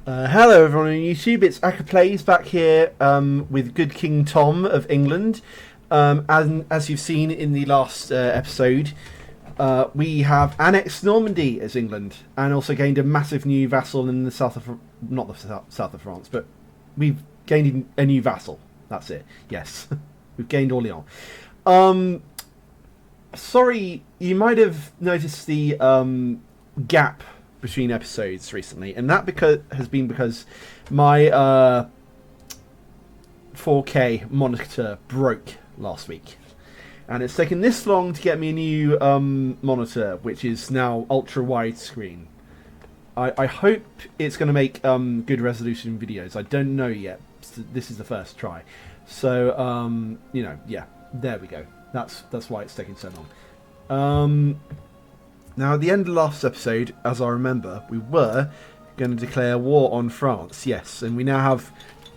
Hello everyone on YouTube, it's Plays back here with good King Tom of England. And as you've seen in the last episode, we have annexed Normandy as England and also gained a massive new vassal in the south of, not the south of France, but we've gained a new vassal. That's it, yes. We've gained Orleans. Sorry, you might have noticed the gap between episodes recently, and that has been because my 4K monitor broke last week, and it's taken this long to get me a new monitor, which is now ultra widescreen. I hope it's going to make good resolution videos. I don't know yet. This is the first try, so you know, yeah, there we go. That's why it's taking so long. Now, at the end of last episode, as I remember, we were going to declare war on France, yes, and we now have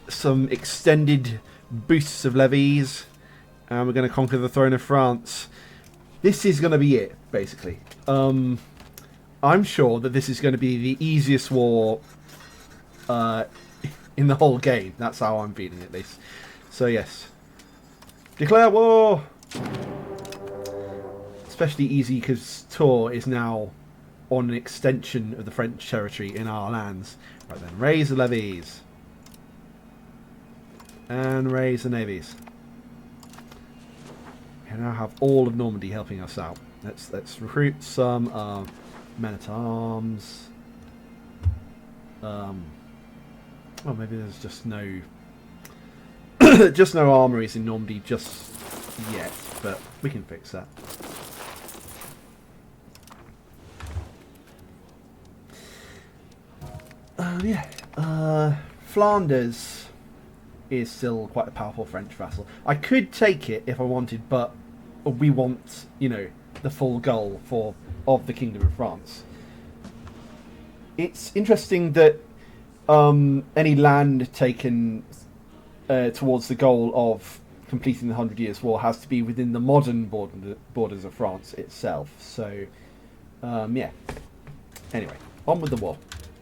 some extended boosts of levies, and we're going to conquer the throne of France. This is going to be it, basically. I'm sure that this is going to be the easiest war in the whole game. That's how I'm feeling, at least. So, yes. Declare war! Especially easy because Tours is now on an extension of the French territory in our lands. Right then, raise the levies. And raise the navies. We now have all of Normandy helping us out. Let's recruit some men-at-arms. Well, maybe there's just no just no armories in Normandy just yet, but we can fix that. Flanders is still quite a powerful French vassal. I could take it if I wanted, but we want, you know, the full goal of the Kingdom of France. It's interesting that any land taken towards the goal of completing the 100 Years' War has to be within the modern borders of France itself. So, yeah. Anyway, on with the war.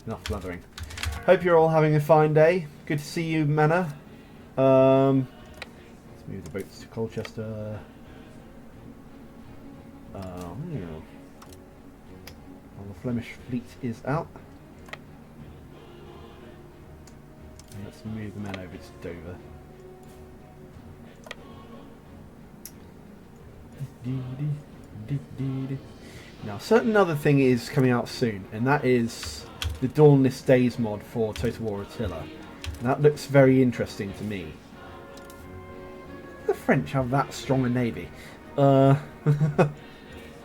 Enough blathering. Hope you're all having a fine day. Good to see you, Manor. Let's move the boats to Colchester. Well, the Flemish fleet is out. And let's move the men over to Dover. Now, a certain other thing is coming out soon, and that is the Dawnless Days mod for Total War Attila. And that looks very interesting to me. The French have that strong a navy.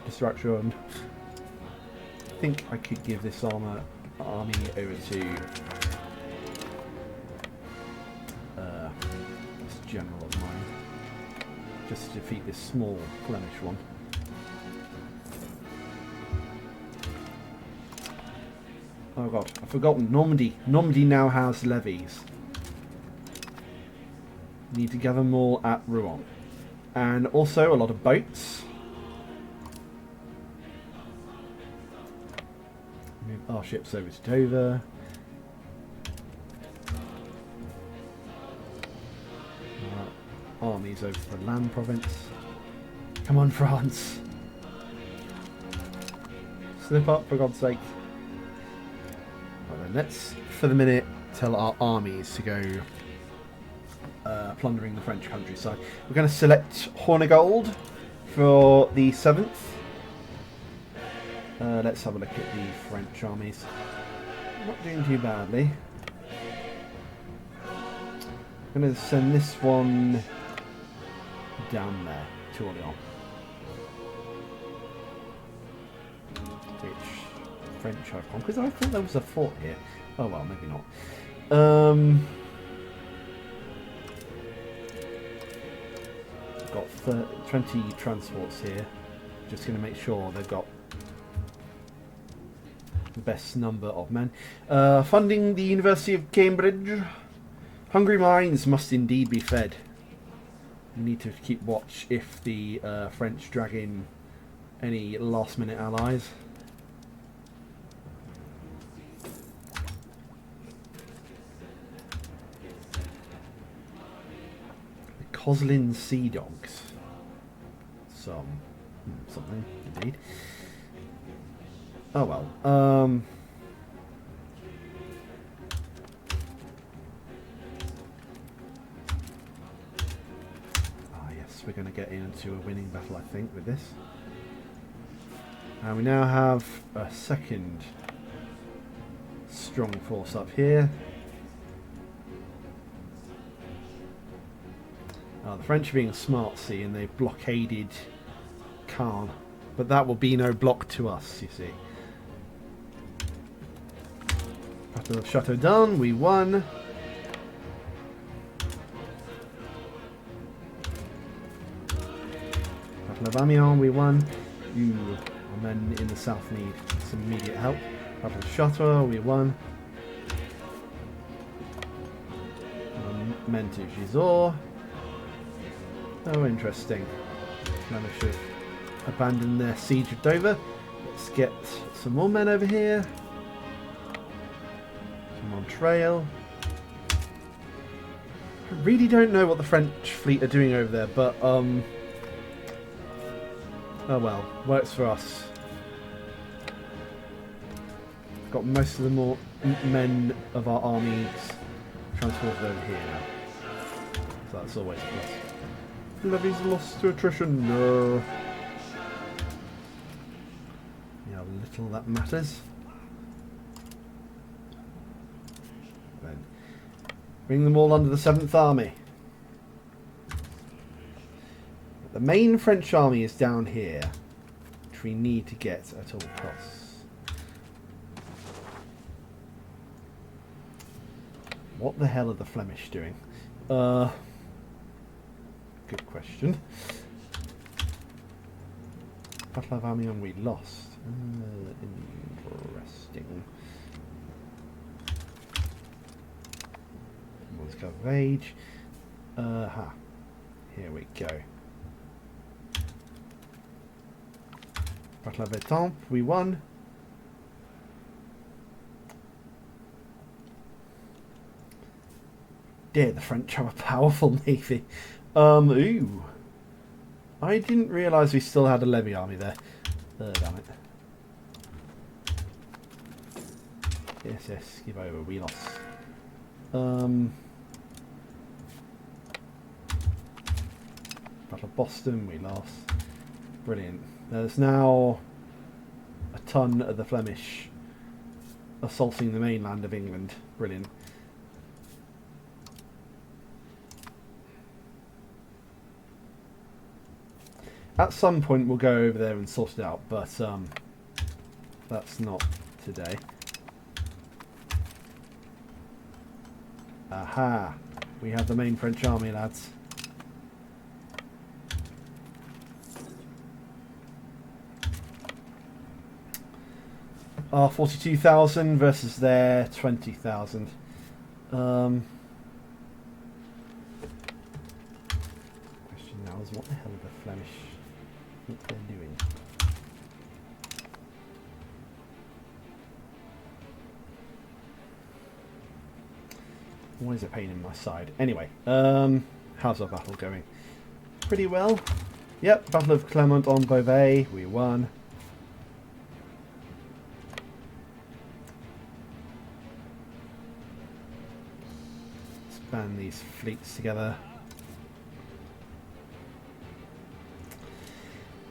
Destruction. I think I could give this army over to this general of mine, just to defeat this small Flemish one. Oh god, I've forgotten. Normandy. Normandy now has levies. Need to gather more at Rouen. And also a lot of boats. Move our ships over to Dover. Armies over to the land province. Come on, France. Slip up, for God's sake. Right then, let's, for the minute, tell our armies to go plundering the French countryside. We're going to select Hornigold for the 7th. Let's have a look at the French armies. Not doing too badly. I'm going to send this one down there to Orleans. Which French have conquered. I thought there was a fort here. Oh well, maybe not. Got 20 transports here. Just going to make sure they've got the best number of men. Funding the University of Cambridge. Hungry minds must indeed be fed. We need to keep watch if the French drag in any last-minute allies. Hoslin Sea Dogs. Something, indeed. Oh well. Yes, we're going to get into a winning battle, I think, with this. And we now have a second strong force up here. The French are being smart, see, and they've blockaded Caen. But that will be no block to us, you see. Battle of Chateau d'An, we won. Battle of Amiens, we won. Our men in the south need some immediate help. Battle of Chartres, we won. Men to Gisors. Oh, interesting. Flemish have abandoned their siege of Dover. Let's get some more men over here. Some on trail. I really don't know what the French fleet are doing over there, but oh well, works for us. Got most of the more men of our armies transported over here now, so that's always a plus. Levies lost to attrition. No. Yeah, little that matters. Then bring them all under the 7th Army. The main French army is down here, which we need to get at all costs. What the hell are the Flemish doing? Good question. Battle of Amiens we lost. Interesting. Let's go rage. Here we go. Battle of Etampes, we won. Dear, the French have a powerful navy. Ooh. I didn't realise we still had a levy army there. Damn it. Yes, give over, we lost. Battle of Boston, we lost. Brilliant. There's now a ton of the Flemish assaulting the mainland of England. Brilliant. At some point we'll go over there and sort it out, but that's not today. Aha! We have the main French army, lads. Our 42,000 versus their 20,000. Question now is what the hell are the Flemish think they're doing? Always a pain in my side. Anyway, how's our battle going? Pretty well. Yep, Battle of Clermont-en-Beauvais, we won. Let's band these fleets together.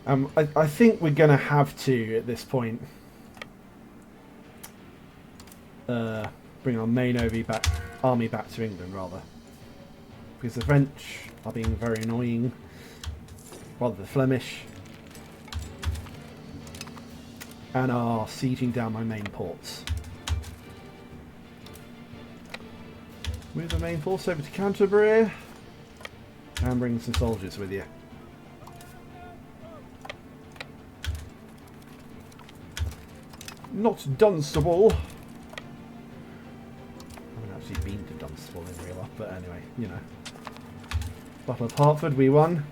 I think we're going to have to, at this point, bring our main army back to England, rather. Because the French are being very annoying, rather the Flemish, and are sieging down my main ports. Move the main force over to Canterbury, and bring some soldiers with you. Not Dunstable. I haven't actually been to Dunstable in real life, but anyway, you know. Battle of Hertford, we won.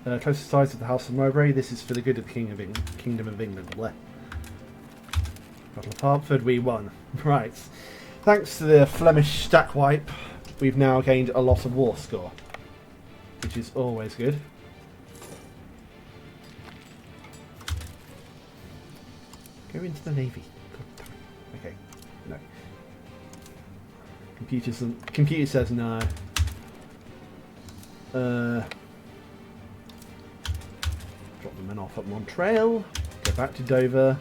Closest ties to the House of Mowbray. This is for the good of the Kingdom of England. Bleh. Battle of Hertford, we won. Right. Thanks to the Flemish stack wipe, we've now gained a lot of war score, which is always good. Go into the navy. Okay, no. Computer says no. Drop the men off at Montreal. Go back to Dover.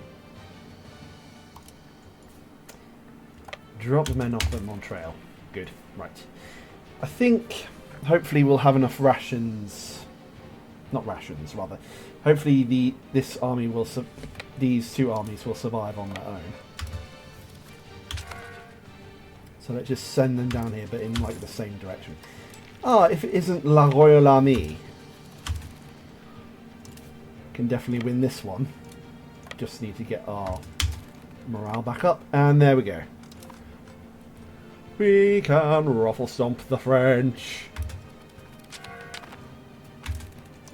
Drop the men off at Montreal. Good. Right. I think hopefully we'll have enough rations. Not rations, rather. Hopefully these two armies will survive on their own. So let's just send them down here, but in like the same direction. Ah, if it isn't La Royale Armée, can definitely win this one. Just need to get our morale back up, and there we go. We can ruffle stomp the French.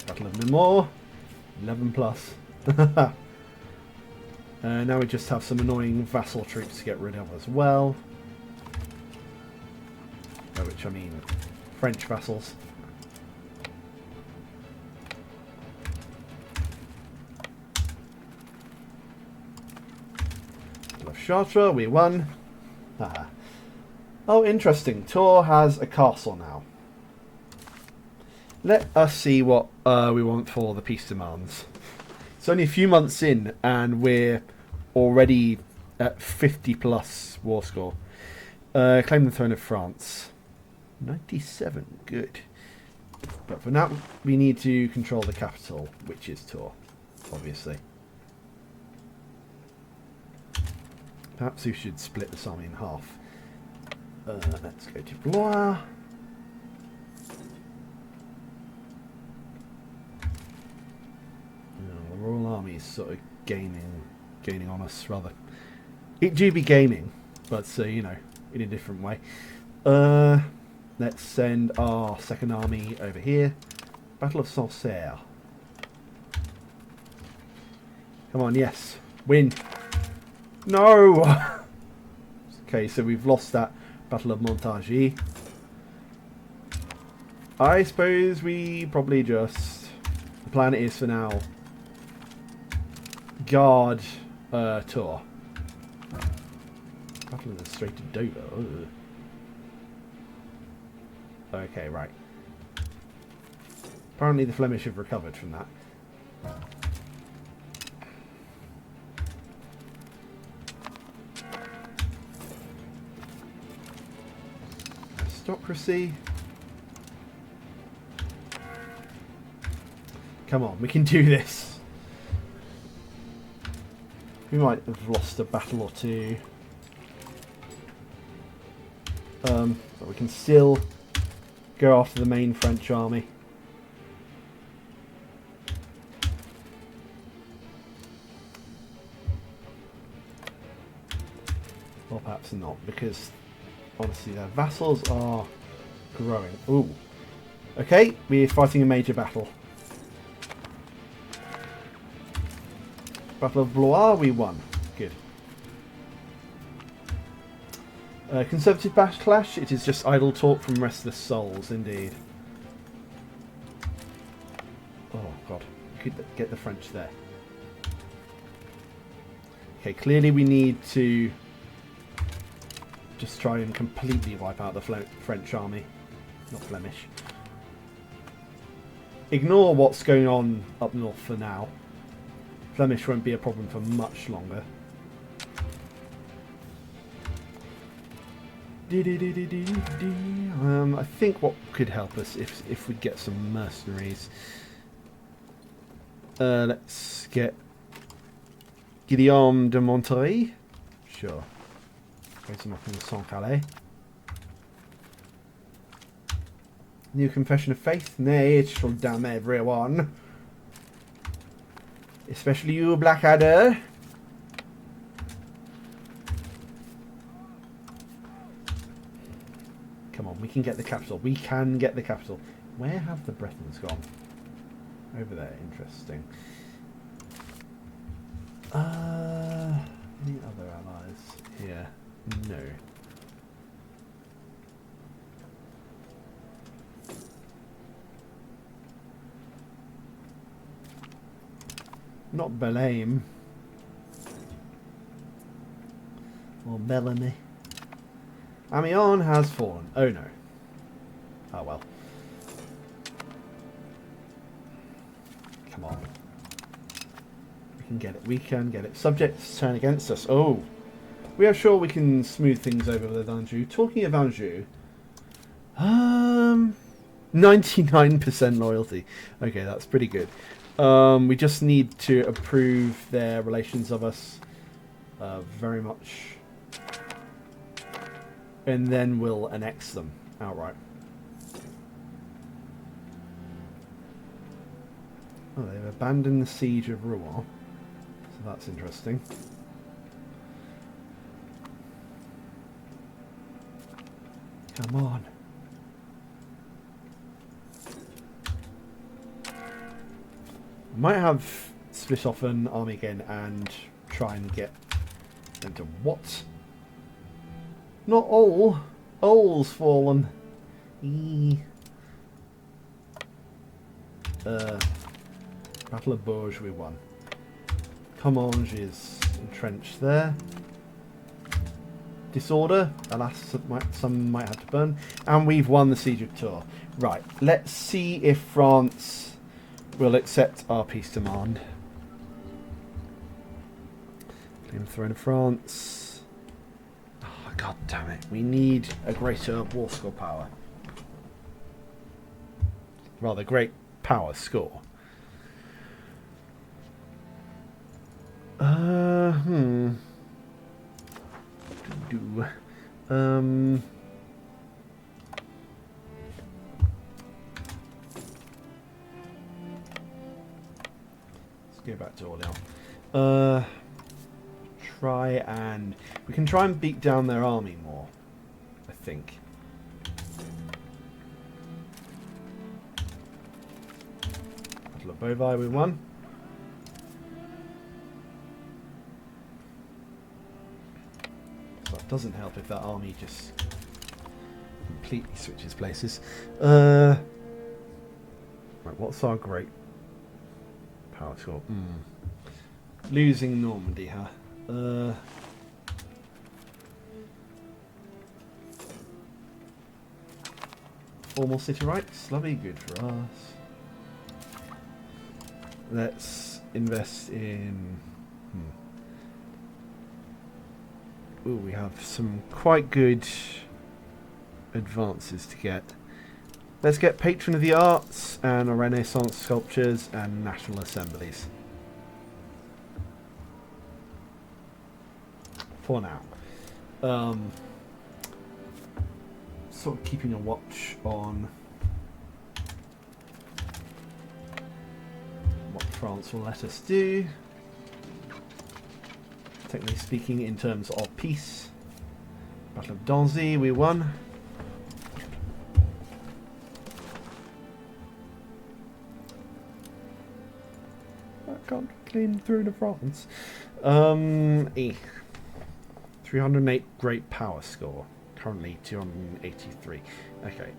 Battle of Namur, 11 plus. Now we just have some annoying vassal troops to get rid of as well. By which I mean French vassals. Battle of Chartres, we won. Oh, interesting. Tours has a castle now. Let us see what we want for the peace demands. It's only a few months in, and we're already at 50 plus war score. Claim the throne of France. 97, good. But for now, we need to control the capital, which is Tours, obviously. Perhaps we should split this army in half. Let's go to Blois. The Royal Army is sort of gaining on us, rather. It do be gaming, but you know, in a different way. Let's send our second army over here. Battle of Sancerre. Come on, yes, win. No. Okay, so we've lost that Battle of Montargis. I suppose we probably just... The plan is for now... Guard Tours. Battle of the Strait of Dover. Ugh. Okay, right. Apparently the Flemish have recovered from that. Aristocracy. Come on, we can do this. We might have lost a battle or two. But we can still go after the main French army. Or perhaps not, because honestly their vassals are growing. Ooh. Okay, we're fighting a major battle. Battle of Blois, we won. Good. Conservative backlash, it is just idle talk from restless souls, indeed. Oh god, we could get the French there. Okay, clearly we need to just try and completely wipe out the French army, not Flemish. Ignore what's going on up north for now. Flemish won't be a problem for much longer. I think what could help us if we get some mercenaries. Let's get Guillaume de Monterey. Sure. Raise him up in the Saint-Calais. New confession of faith? Nay, it shall damn everyone. Especially you, Blackadder. Come on, we can get the capital. We can get the capital. Where have the Bretons gone? Over there, interesting. Any other allies here? No. Not Belém. Or Bellamy. Amiens has fallen. Oh no. Oh well. Come on. We can get it. We can get it. Subjects turn against us. Oh. We are sure we can smooth things over with Anjou. Talking of Anjou. 99% loyalty. Okay, that's pretty good. We just need to approve their relations of us. Very much. And then we'll annex them outright. Oh, they've abandoned the siege of Rouen. So that's interesting. Come on. Might have split off an army again and try and get them to what? Not all. All's fallen. Battle of Bourges we won. Comminges is entrenched there. Disorder, alas, some might have to burn. And we've won the Siege of Tours. Right, let's see if France will accept our peace demand. Claim the throne of France. Oh, God damn it. We need a greater war score power. Rather, great power score. Let's go back to Orléans. We can try and beat down their army more, I think. Battle of Beauvais we won. So it doesn't help if that army just completely switches places. Right, what's our great power score? Losing Normandy, huh? Formal city rights, lovely, good for us. Let's invest in. Ooh, we have some quite good advances to get. Let's get Patron of the Arts and a Renaissance sculptures and national assemblies. For now. Sort of keeping a watch on what France will let us do. Technically speaking, in terms of peace. Battle of Danzy, we won. I can't claim the throne of France. 308 great power score. Currently 283. Okay.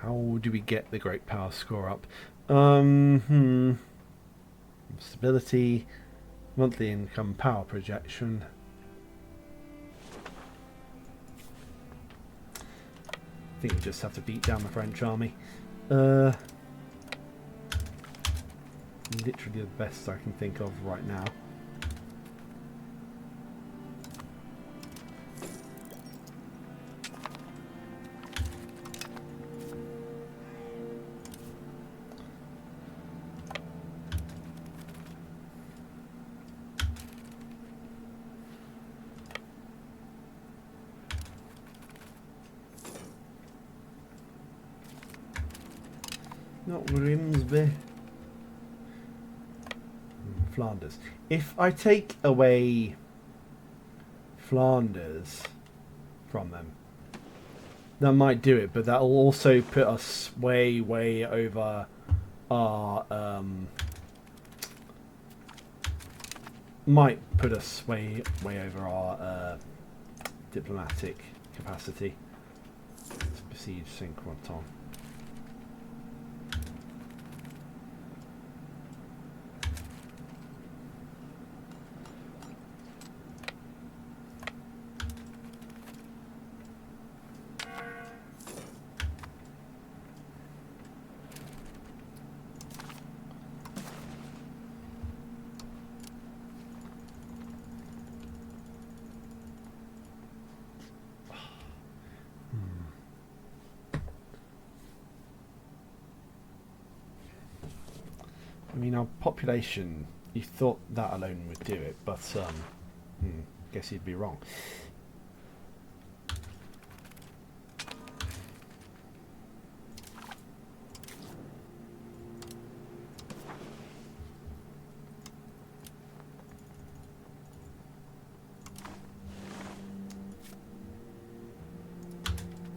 How do we get the great power score up? Stability, monthly income, power projection. I think we just have to beat down the French army. Literally the best I can think of right now. Not Grimsby. Flanders. If I take away Flanders from them, That might do it, but that'll also put us way, way over our might put us way, way over our diplomatic capacity to besiege Saint-Quentin. I mean, our population, you thought that alone would do it, but guess you'd be wrong.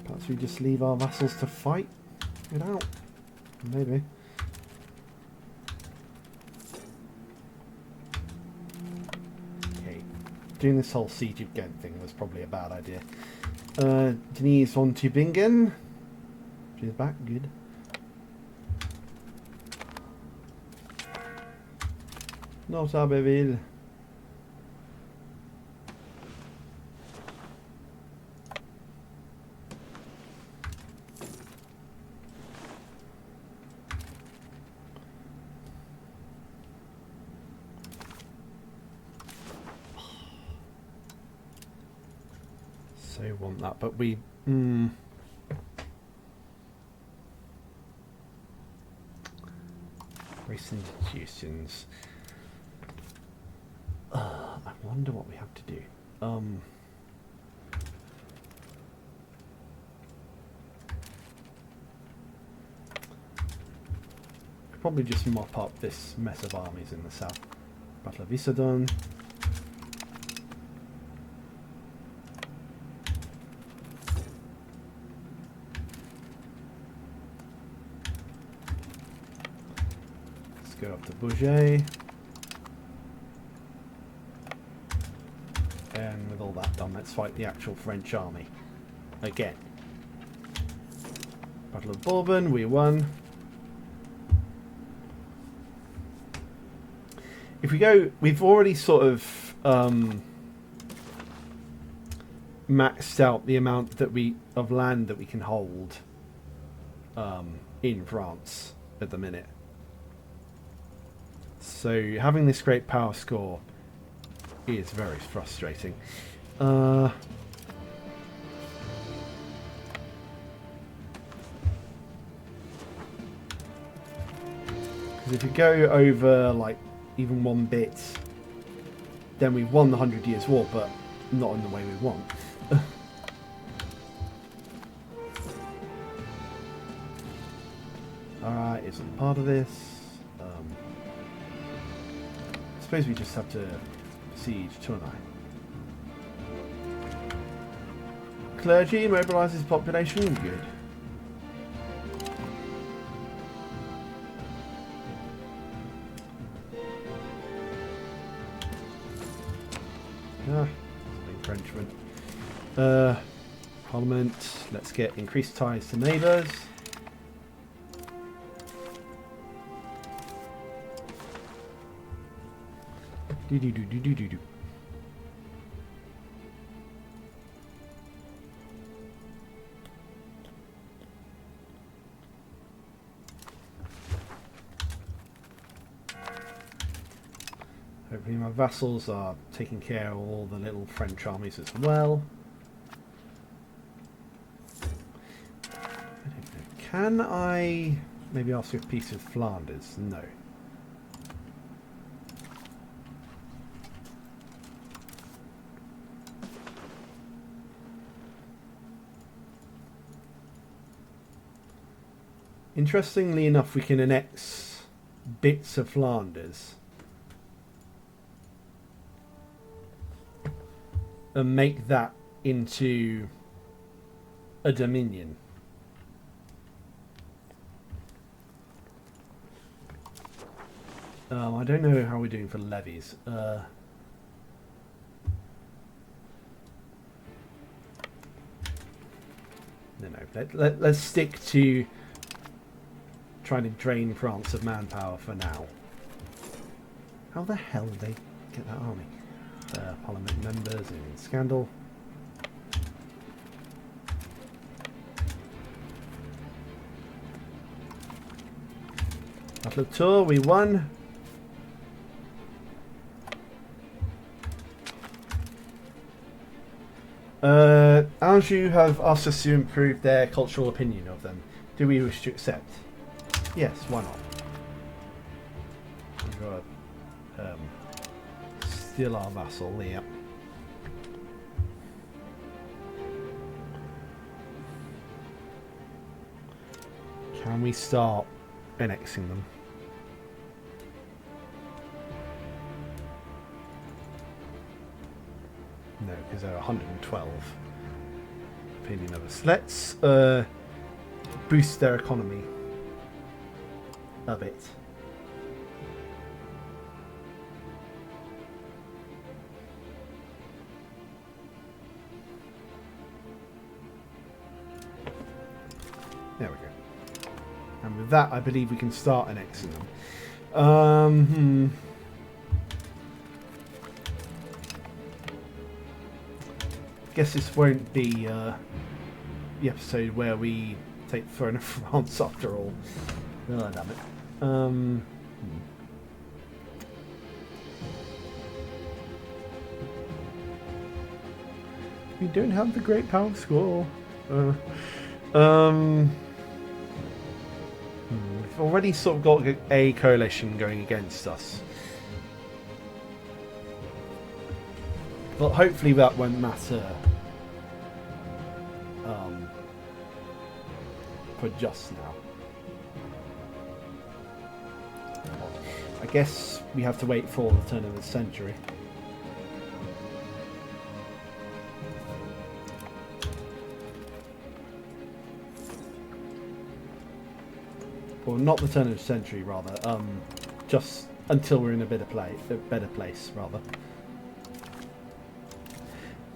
Perhaps we just leave our vassals to fight it out. Maybe. Doing this whole siege of Ghent thing was probably a bad idea. Denise von Tübingen. She's back, good. Not Abbeville. So want that, but we race institutions. I wonder what we have to do. Probably just mop up this mess of armies in the south. Battle of Issoudun. Go up to Bourget, and with all that done, let's fight the actual French army again. Battle of Bourbon, we won. If we go, we've already sort of maxed out the amount that of land that we can hold in France at the minute. So having this great power score is very frustrating. Because if you go over like even 1 bit, then we've won the 100 Years' War, but not in the way we want. Alright, isn't part of this. I suppose we just have to siege Tournai. Clergy mobilises population, good. Entrenchment. Parliament, let's get increased ties to neighbours. Do. Hopefully my vassals are taking care of all the little French armies as well. I don't know. Can I maybe ask for peace with Flanders? No. Interestingly enough, we can annex bits of Flanders and make that into a dominion. I don't know how we're doing for levies. No. Let's stick to trying to drain France of manpower for now. How the hell did they get that army? Parliament members in scandal. Battle of Tours, we won. Anjou have asked us to improve their cultural opinion of them. Do we wish to accept? Yes, why not? We've got still our vassal, yeah. Can we start annexing them? No, because they're 112. Opinion of us. Let's boost their economy a bit. There we go. And with that, I believe we can start annexing them. Guess this won't be the episode where we take the throne of France after all. Oh, damn it. We don't have the great power score. We've already sort of got a coalition going against us. But hopefully that won't matter for just now. I guess we have to wait for the turn of the century. Or not the turn of the century, rather. Just until we're in a better place, rather.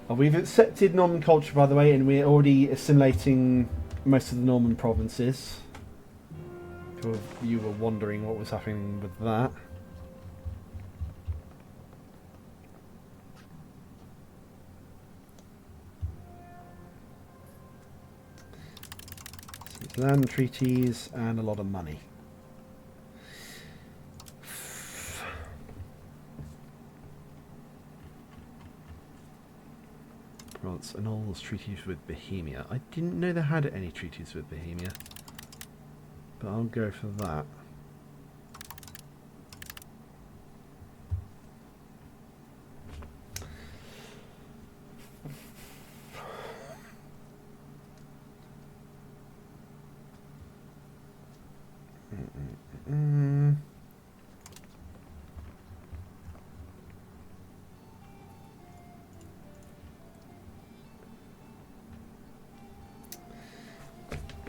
We've accepted Norman culture, by the way, and we're already assimilating most of the Norman provinces. If you were wondering what was happening with that. So it's land treaties and a lot of money. France annuls treaties with Bohemia. I didn't know they had any treaties with Bohemia, but I'll go for that.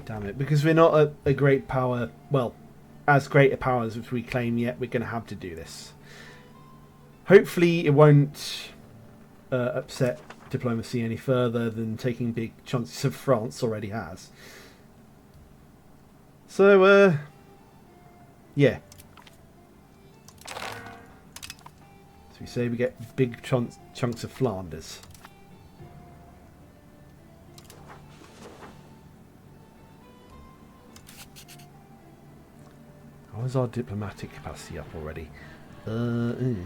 Damn it, because we're not a great power, well, as great a power as we claim yet, we're going to have to do this. Hopefully it won't upset diplomacy any further than taking big chunks of France already has. So, yeah. So we say we get big chunks of Flanders. How is our diplomatic capacity up already? Anyway.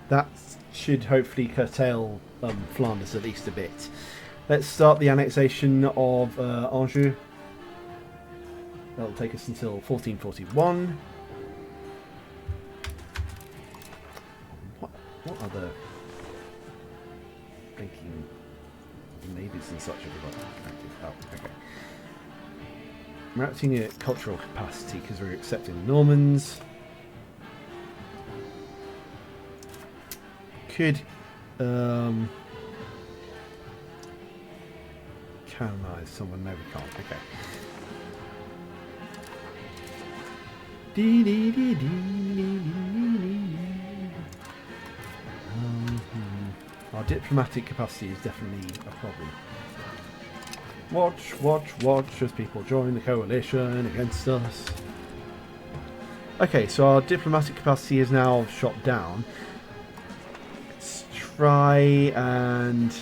That should hopefully curtail Flanders at least a bit. Let's start the annexation of Anjou. That'll take us until 1441. What other blinking navies and such have we got active? Oh, okay. We're acting at cultural capacity because we're accepting Normans. Could canonize someone. No, we can't. Okay. Our diplomatic capacity is definitely a problem. Watch, watch, watch as people join the coalition against us. Okay, so our diplomatic capacity is now shot down. Let's try and...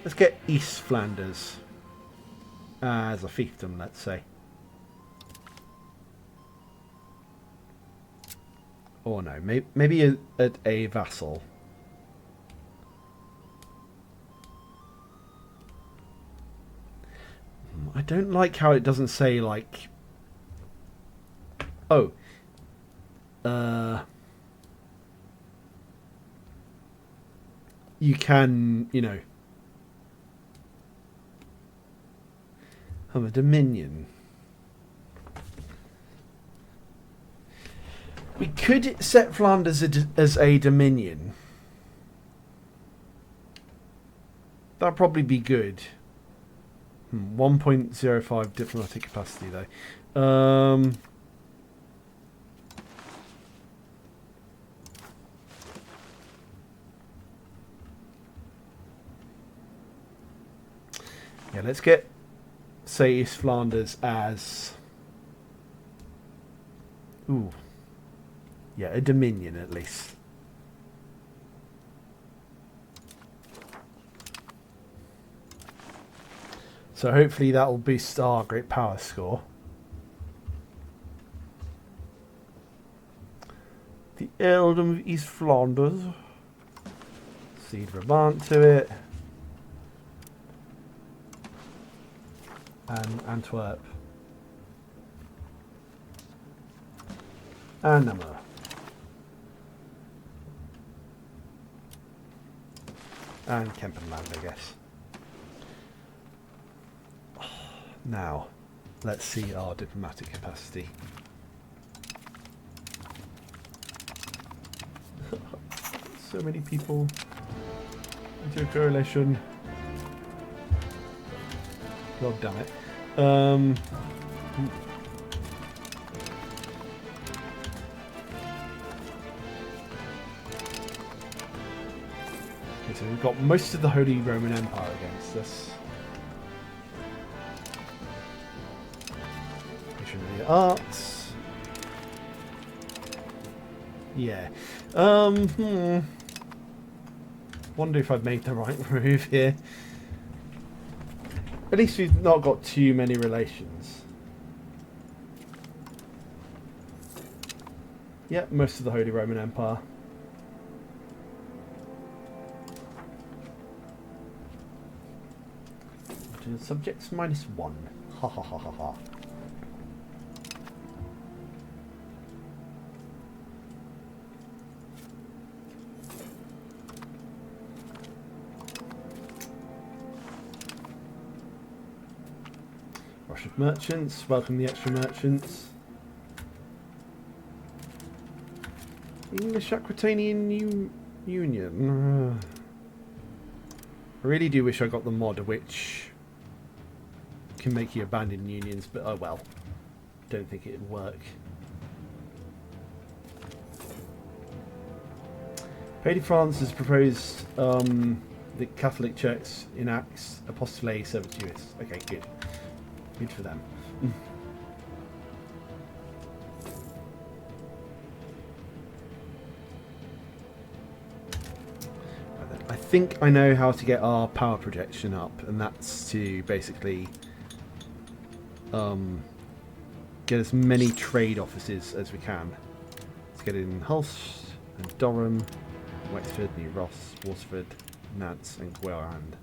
let's get East Flanders as a fiefdom, let's say. Or no, maybe a vassal. I don't like how it doesn't say, like... oh. You can, you know... have a dominion. We could set Flanders as a dominion. That'd probably be good. 1.05 diplomatic capacity though. Yeah, let's get, say, East Flanders as... ooh. Yeah, a dominion at least. So hopefully that will boost our great power score. The Earldom of East Flanders. Cede Brabant to it. And Antwerp. And Namur. And Kempenland, I guess. Now, let's see our diplomatic capacity. So many people into a coalition. God damn it. Okay, so we've got most of the Holy Roman Empire against us. Missionary arts. Yeah. Wonder if I've made the right move here. At least we've not got too many relations. Yep, most of the Holy Roman Empire. Subjects -1. Ha ha ha ha ha. Rush of merchants. Welcome the extra merchants. English Aquitanian Union. I really do wish I got the mod which can make you abandon unions, but oh well. Don't think it'd work. Lady France has proposed the Catholic Church enacts apostolate servituous. Okay, good. Good for them. I think I know how to get our power projection up, and that's to basically get as many trade offices as we can. Let's get it in Hulst and Durham, Wexford, New Ross, Waterford, Nantes and Guerande.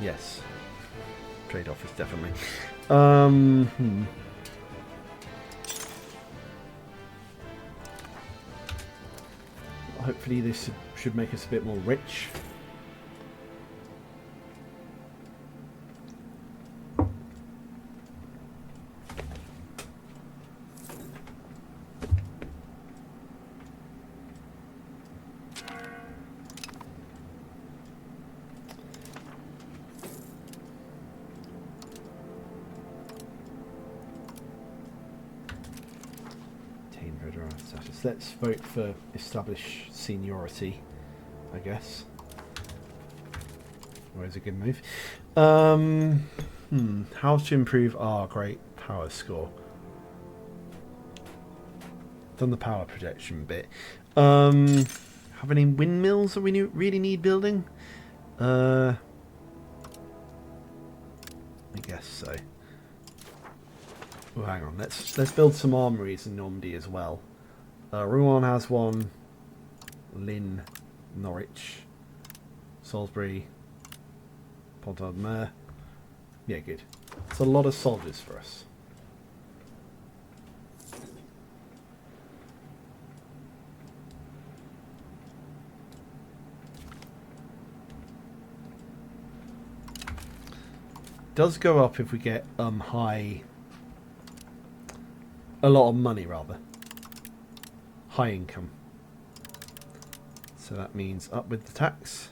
Yes. Trade office, definitely. Hopefully this should make us a bit more rich. Let's vote for establish seniority, I guess. Always a good move. How to improve our great power score? Done the power projection bit. Have any windmills that we really need building? I guess so. Oh, hang on. Let's build some armories in Normandy as well. Rouen has one. Lynn, Norwich, Salisbury, Pont-à-Mer. Yeah, good. It's a lot of soldiers for us. Does go up if we get a lot of money rather. High income. So that means up with the tax.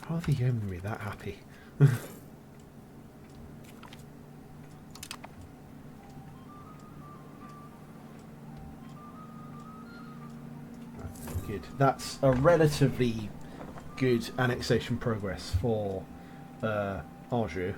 How are the yeomanry that happy? Good. That's a relatively good annexation progress for Anjou.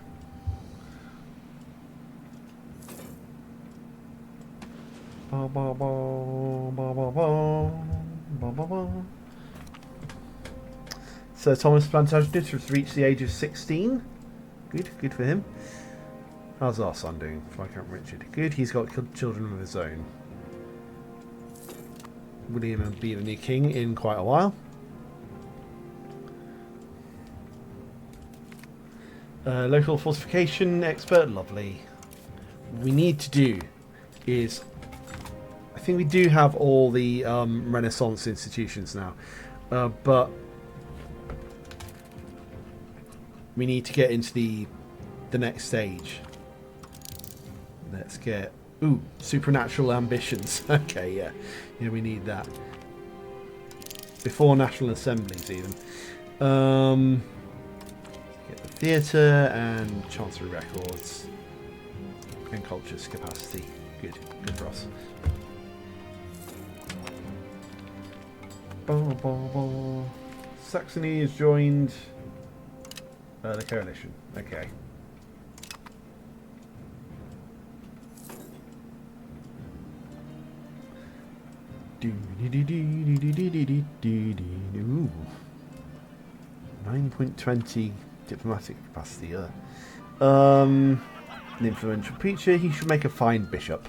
So Thomas Plantagenet has reached the age of 16. Good for him. How's our son doing? Viscount Richard. Good, he's got children of his own. William will be the new king in quite a while. Local fortification expert, lovely. What we need to do is, I think we do have all the Renaissance institutions now, but we need to get into the next stage. Let's get supernatural ambitions. Okay, yeah, we need that before national assemblies even. Get the theatre and chancery records and cultures capacity. Good for us. Saxony has joined the coalition. Okay. Ooh. 9.20 diplomatic capacity. An influential preacher. He should make a fine bishop.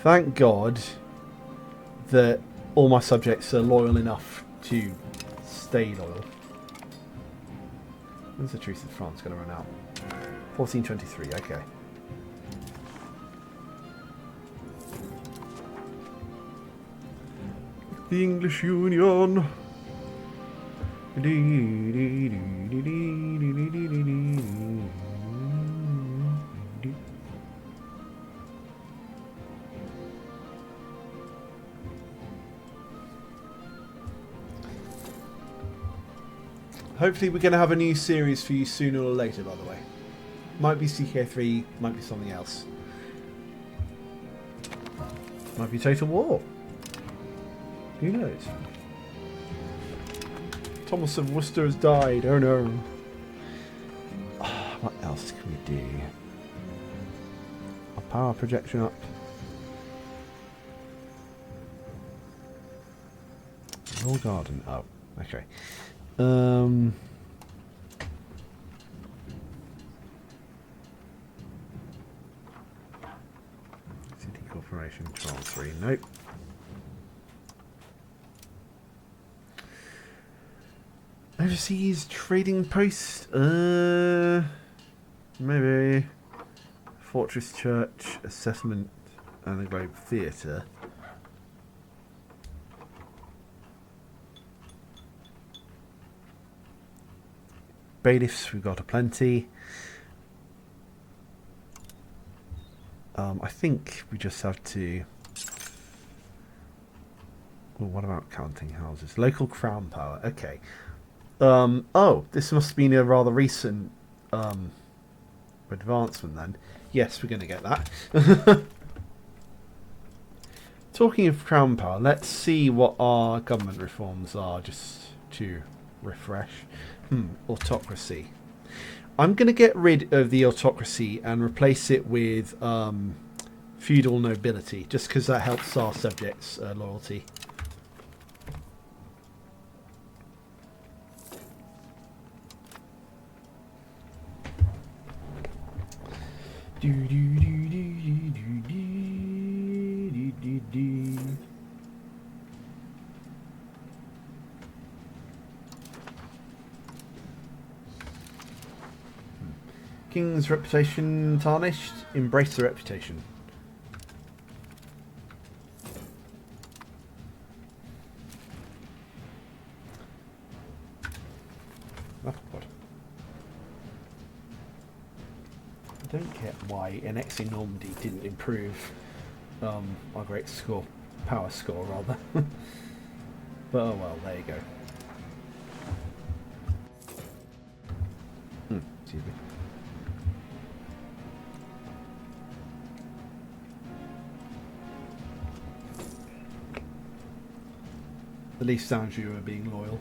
Thank God that all my subjects are loyal enough to stay loyal. When's the Truce of France going to run out? 1423, okay. The English Union. Hopefully we're going to have a new series for you sooner or later, by the way. Might be CK3, might be something else. Might be Total War. Who knows? Thomas of Worcester has died. Oh no. What else can we do? Our power projection up. Royal Garden. Oh, okay. City Corporation Control 3. Nope. Overseas trading post? Maybe. Fortress Church, a settlement, and a Globe Theatre. Bailiffs, we've got aplenty. I think we just have to... Well, what about counting houses? Local crown power, okay. Oh, this must have been a rather recent advancement then. Yes, we're going to get that. Talking of crown power, let's see what our government reforms are, just to refresh. Autocracy. I'm going to get rid of the autocracy and replace it with feudal nobility, just because that helps our subjects' loyalty. King's reputation tarnished. Embrace the reputation. Oh, God. I don't get why annexing Normandy didn't improve our great score, power score rather. But oh well, there you go. Excuse me. At least sounds you are being loyal.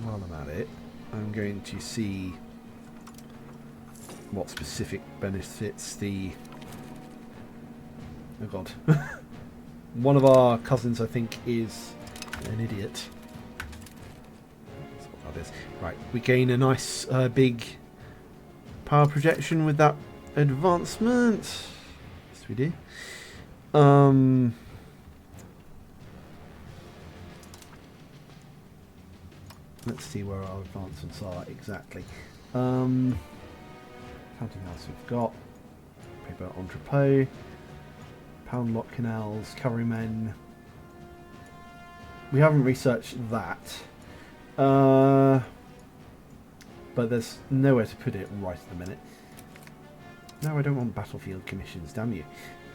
While I'm at it, I'm going to see what specific benefits the... Oh God. One of our cousins, I think, is an idiot. That's what that is. Right, we gain a nice big power projection with that advancement. Yes, we do. Let's see where our advancements are exactly. Counting house we've got. Paper entrepot. Pound lock canals. Cavalrymen. We haven't researched that. But there's nowhere to put it right at the minute. No, I don't want battlefield commissions, damn you.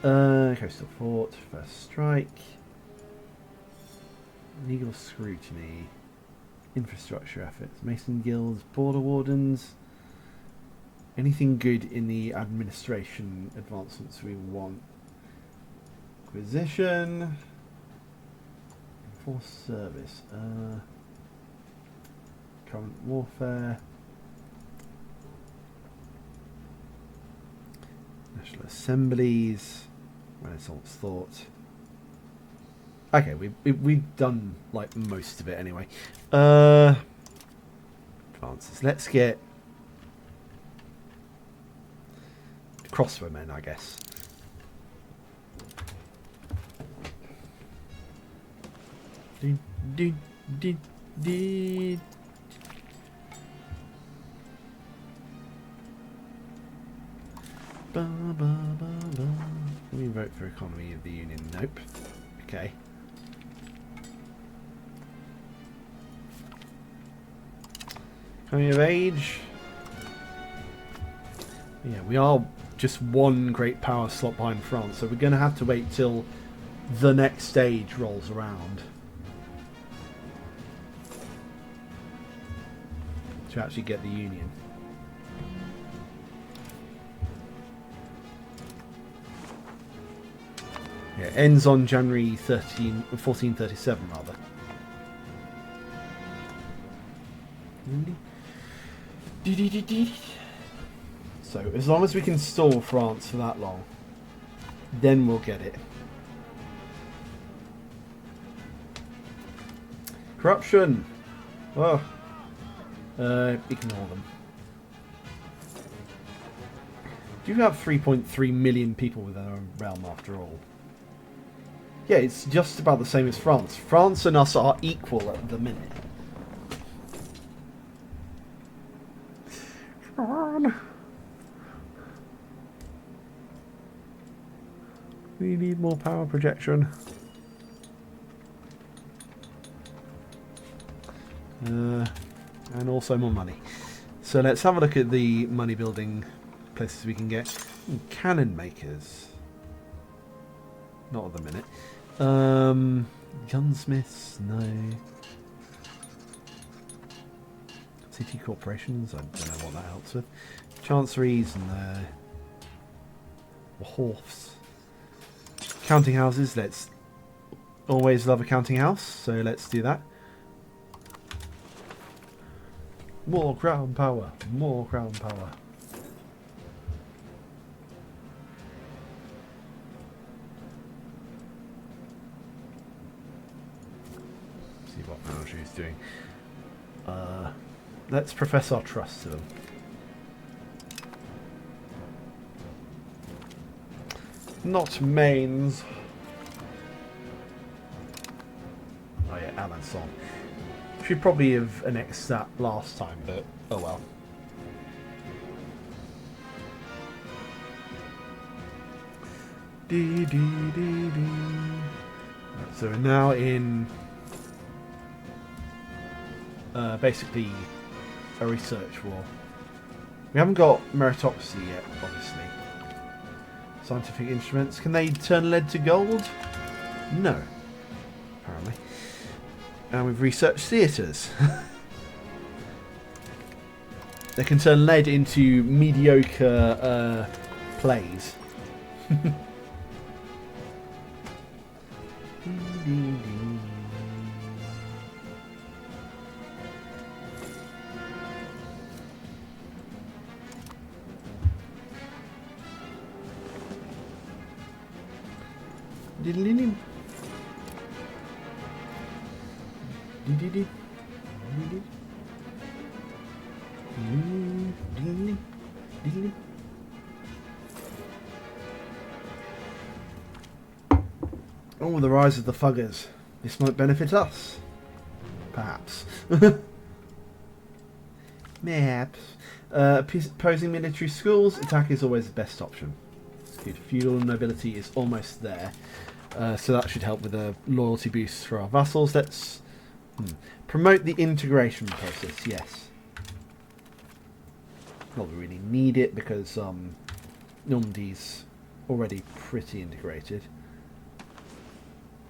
Coastal fort, first strike. Legal scrutiny. Infrastructure efforts. Mason guilds, border wardens. Anything good in the administration advancements we want. Acquisition. Enforced service. Current warfare. National assemblies. Renaissance thought. Okay, we've done like most of it anyway. Advances. Let's get crossbowmen, I guess. Let me vote for economy of the union. Nope. Okay. Coming of age. Yeah, we are just one great power slot behind France, so we're going to have to wait till the next stage rolls around to actually get the union. Yeah, it ends on January 1437 rather. So as long as we can stall France for that long, then we'll get it. Corruption. Oh, ignore them. Do you have 3.3 million people within our realm after all? Yeah, it's just about the same as France. France and us are equal at the minute. Come on. We need more power projection. And also more money. So let's have a look at the money building places we can get. Cannon makers. Not at the minute. Gunsmiths, no. City corporations, I don't know what that helps with. Chanceries, no. Wharfs. Counting houses, let's always love a counting house, so let's do that. More crown power, more crown power. See what Anjou's doing. Let's profess our trust to them. Not mains. Oh yeah, Alençon. Should probably have annexed that last time, but oh well. So we're now in basically a research war. We haven't got meritocracy yet, obviously. Scientific instruments. Can they turn lead to gold? No. Apparently. And we've researched theatres. They can turn lead into mediocre plays. Oh, the rise of the Fuggers. This might benefit us. Perhaps. Perhaps. Opposing military schools. Attack is always the best option. Good. Feudal nobility is almost there. So that should help with a loyalty boost for our vassals. Let's promote the integration process. Yes. Not that we really need it because Normandy's already pretty integrated.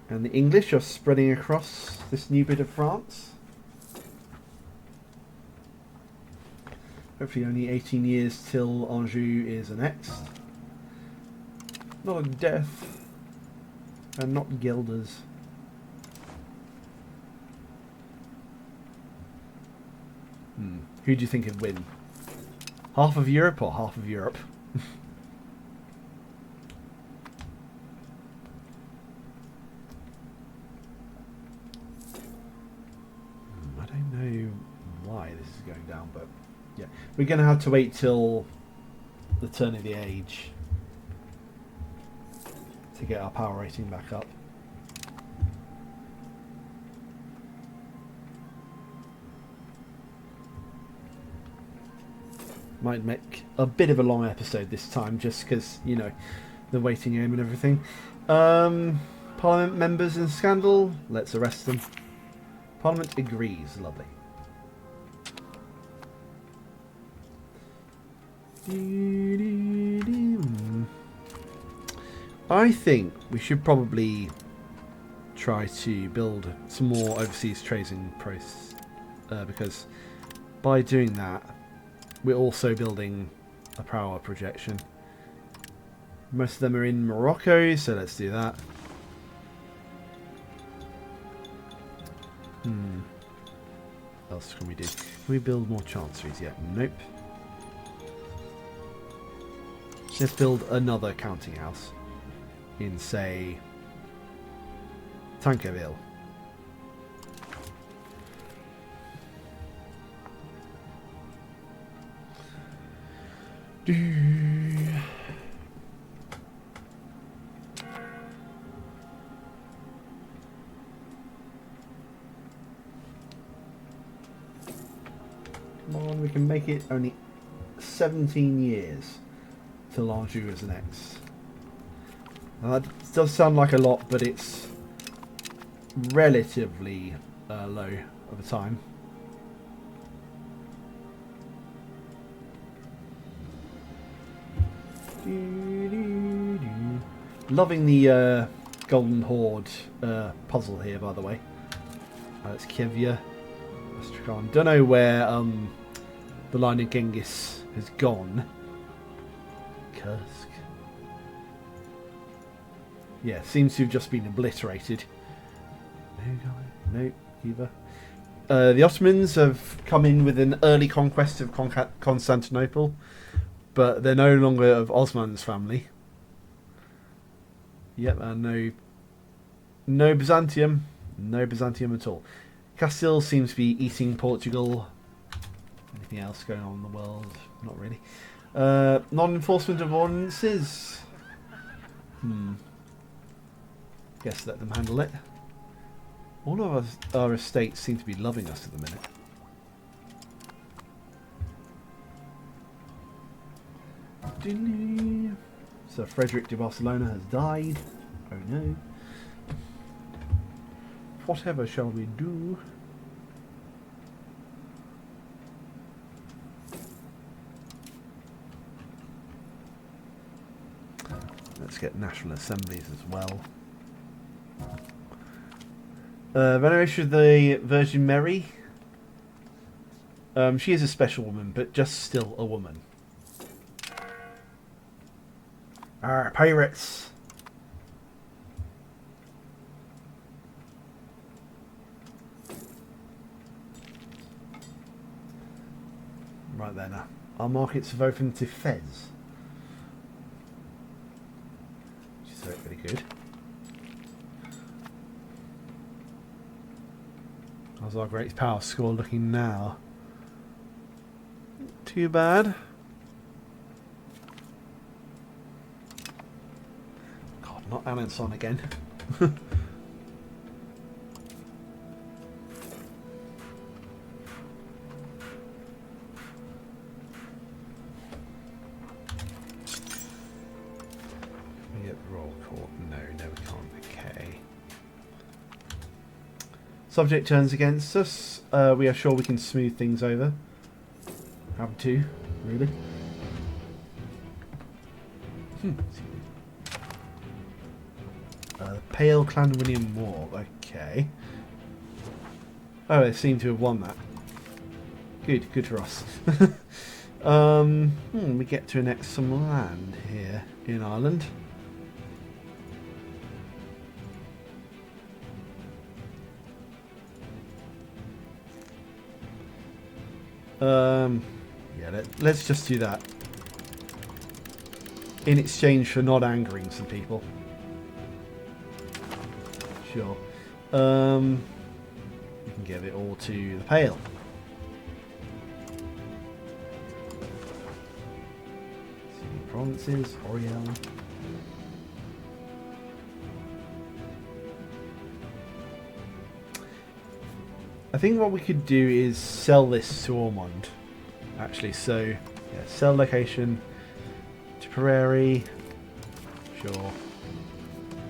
And the English are spreading across this new bit of France. Hopefully only 18 years till Anjou is annexed. Not a death. And not guilders. Who do you think would win? Half of Europe or half of Europe? I don't know why this is going down, but yeah. We're going to have to wait till the turn of the age to get our power rating back up. Might make a bit of a long episode this time, just because, you know, the waiting game and everything. Parliament members in scandal. Let's arrest them. Parliament agrees. Lovely. I think we should probably try to build some more overseas trading posts, because by doing that, we're also building a power projection. Most of them are in Morocco, so let's do that. What else can we do? Can we build more chanceries yet? Nope. Let's build another counting house in, say, Tankerville. Do. Come on, we can make it. Only 17 years till Anjou is next. Now that does sound like a lot, but it's relatively low of a time. Loving the Golden Horde puzzle here, by the way. It's Kivya. Don't know where the line of Genghis has gone. Kursk. Yeah, seems to have just been obliterated. No, Kiva. The Ottomans have come in with an early conquest of Constantinople, but they're no longer of Osman's family. Yep, and no Byzantium. No Byzantium at all. Castile seems to be eating Portugal. Anything else going on in the world? Not really. Non-enforcement of ordinances. Guess let them handle it. All of our estates seem to be loving us at the minute. Sir Frederick de Barcelona has died. Oh no. Whatever shall we do? Let's get national assemblies as well. Veneration of the Virgin Mary. She is a special woman, but just still a woman. Pirates! Right then, our markets have opened to Fez. Which is very, very good. How's our great power score looking now? Too bad. God, not Alanson again. We get the roll call. No, we can't. Okay. Subject turns against us. We are sure we can smooth things over. Have to, really. Pale Clanwinian War. Okay. Oh, they seem to have won that. Good for us. We get to annex some land here in Ireland. Yeah, let's just do that. In exchange for not angering some people. Sure. We can give it all to the Pale. Provinces, Oriel. I think what we could do is sell this to Ormond. Actually, so yeah, sell location to Prairie. Sure.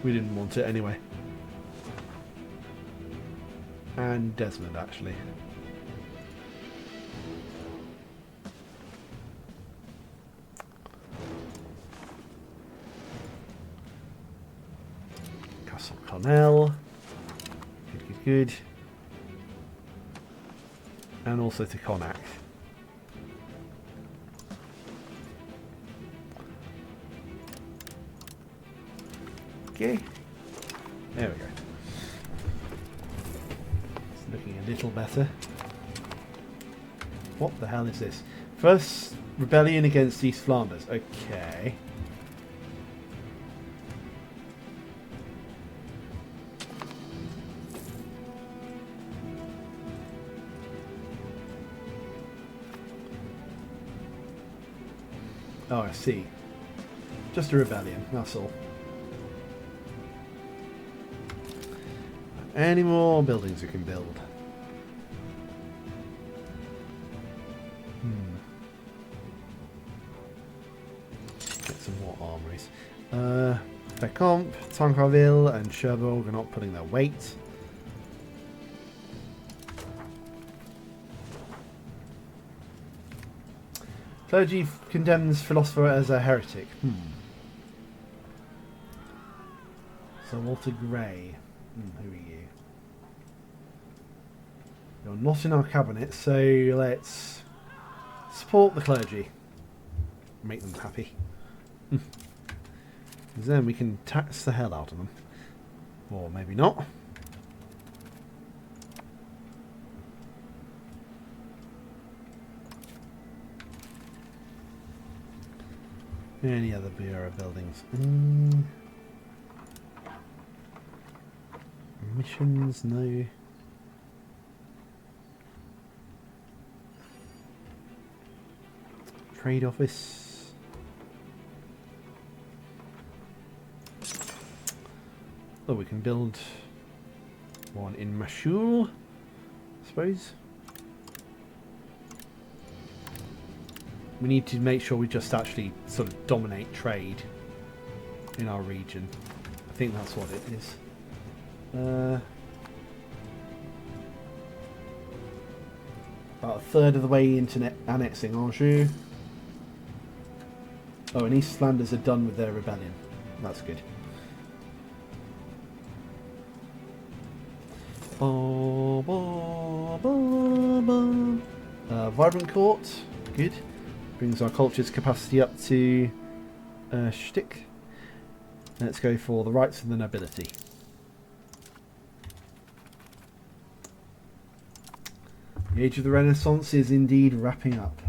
We didn't want it anyway. And Desmond, actually. Castle Cornell. Good. And also to Connacht. Okay. There we go. It's looking a little better. What the hell is this? First rebellion against East Flanders. Okay. Oh, I see. Just a rebellion, that's all. Any more buildings we can build? Get some more armories. Fécamp, Tancarville and Cherbourg are not putting their weight. Clergy condemns philosopher as a heretic. Sir Walter Grey. Who are you? You're not in our cabinet, so let's support the clergy. Make them happy. Because then we can tax the hell out of them. Or maybe not. Any other bureau buildings? Missions? No. Trade office. Oh, we can build one in Mashul, I suppose. We need to make sure we just actually sort of dominate trade in our region. I think that's what it is. About a third of the way into annexing Anjou. Oh, and East Flanders are done with their rebellion. That's good. Vibrant court. Good. Brings our culture's capacity up to shtick. Let's go for the rights of the nobility. The age of the Renaissance is indeed wrapping up.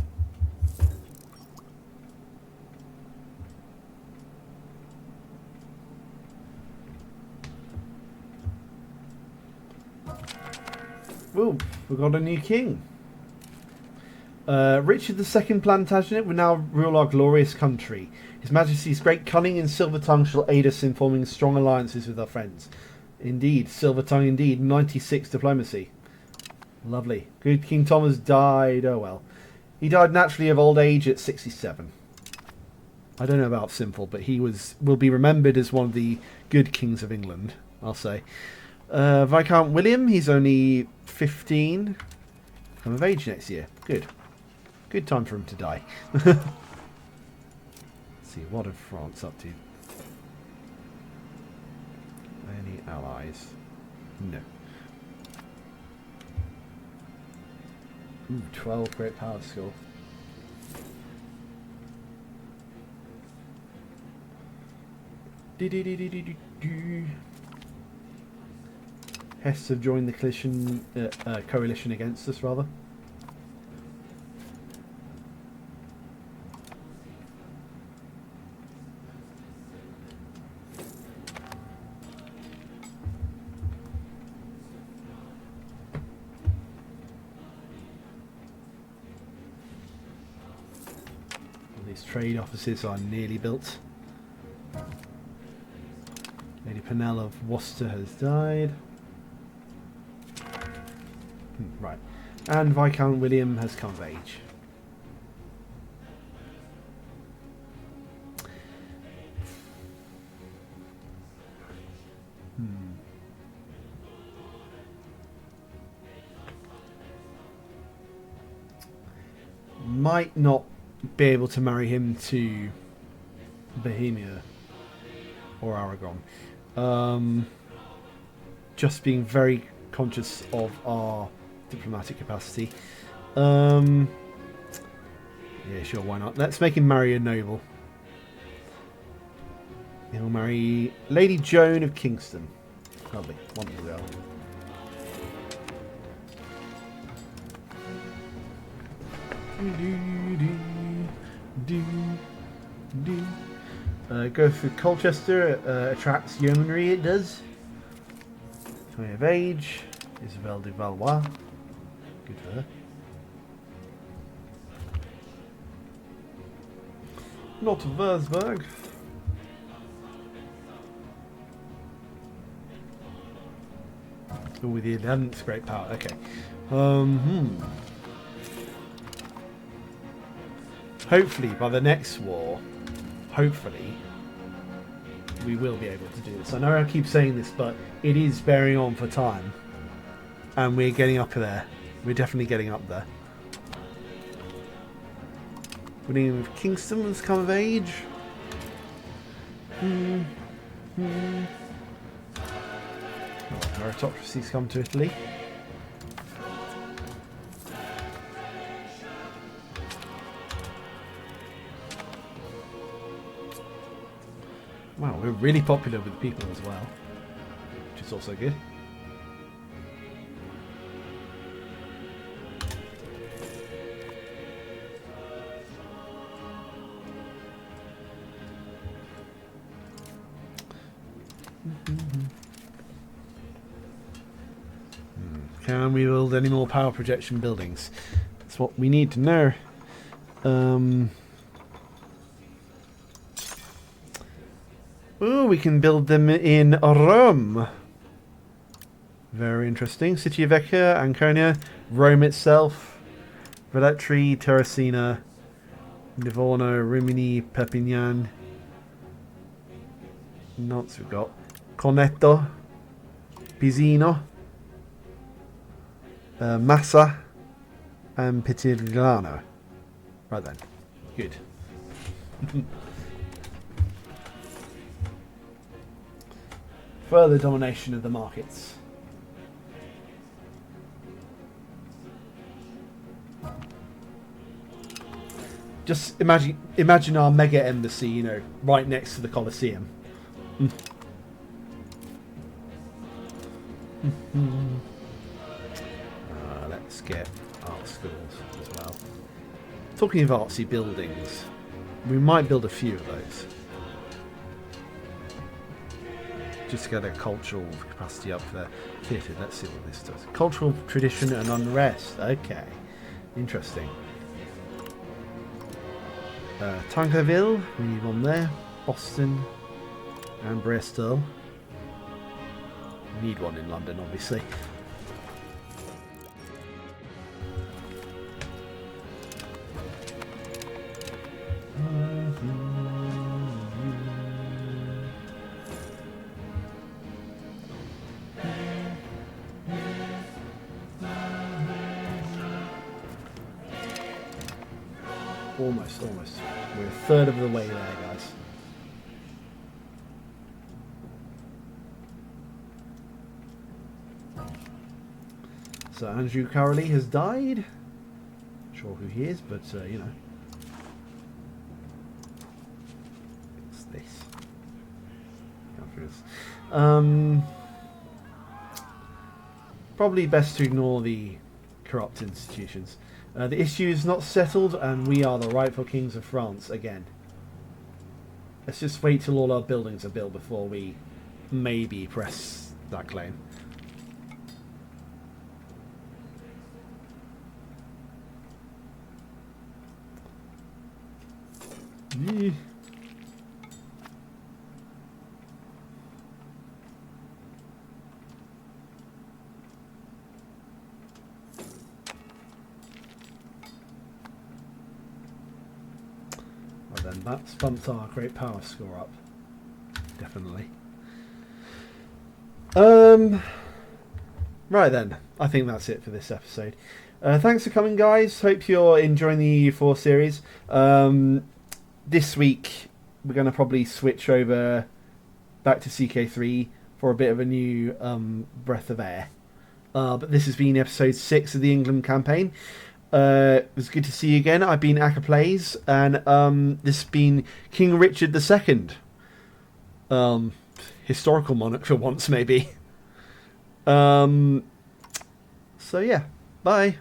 Well, we've got a new king. Richard II Plantagenet will now rule our glorious country. His Majesty's great cunning and silver tongue shall aid us in forming strong alliances with our friends. Indeed, silver tongue indeed. 96 diplomacy. Lovely. Good King Thomas died. Oh well. He died naturally of old age at 67. I don't know about simple, but he will be remembered as one of the good kings of England, I'll say. Viscount William, he's only 15. Come of age next year. Good. Good time for him to die. Let's see, what are France up to? Any allies? No. Ooh, 12 great power score. Hesse have joined the coalition against us, rather. These trade offices are nearly built. Lady Pennell of Worcester has died. Right. And Viscount William has come of age. Might not be able to marry him to Bohemia or Aragon. Just being very conscious of our diplomatic capacity. Yeah, sure, why not? Let's make him marry a noble. He'll marry Lady Joan of Kingston. Lovely. Wonderful girl. Go for Colchester. Attracts yeomanry, it does. 20 of age. Isabelle de Valois. Good for her. Not Würzburg. Oh, with the 11th great power. Okay. Hopefully, by the next war, hopefully, we will be able to do this. I know I keep saying this, but it is bearing on for time. And we're getting up there. We're definitely getting up there. Winning with Kingston has come of age. Aristocracy's come to Italy. Wow, we're really popular with people as well, which is also good. Can we build any more power projection buildings? That's what we need to know. Oh, we can build them in Rome. Very interesting. City of Vecchia, Anconia, Rome itself, Velletri, Terracina, Livorno, Rimini, Perpignan. Nantes we've got Corneto, Pisino, Massa, and Pitigliano. Right then. Good. Further domination of the markets. Just imagine our mega embassy, you know, right next to the Colosseum. Let's get art schools as well. Talking of artsy buildings, we might build a few of those. Just to get a cultural capacity up there. Theatre, let's see what this does. Cultural tradition and unrest. Okay. Interesting. Tankerville, we need one there. Boston and Bristol. We need one in London, obviously. Almost. We're a third of the way there, guys. So Andrew Caroli has died. Not sure who he is, but you know. What's this? Probably best to ignore the corrupt institutions. The issue is not settled, and we are the rightful kings of France again. Let's just wait till all our buildings are built before we maybe press that claim. Then that's bumped our great power score up. Definitely. Right then. I think that's it for this episode. Thanks for coming, guys. Hope you're enjoying the EU4 series. This week we're going to probably switch over back to CK3 for a bit of a new breath of air. But this has been episode 6 of the England campaign. It was good to see you again. I've been Aka Plays, and this has been King Richard II. Historical monarch for once, maybe. So yeah, bye.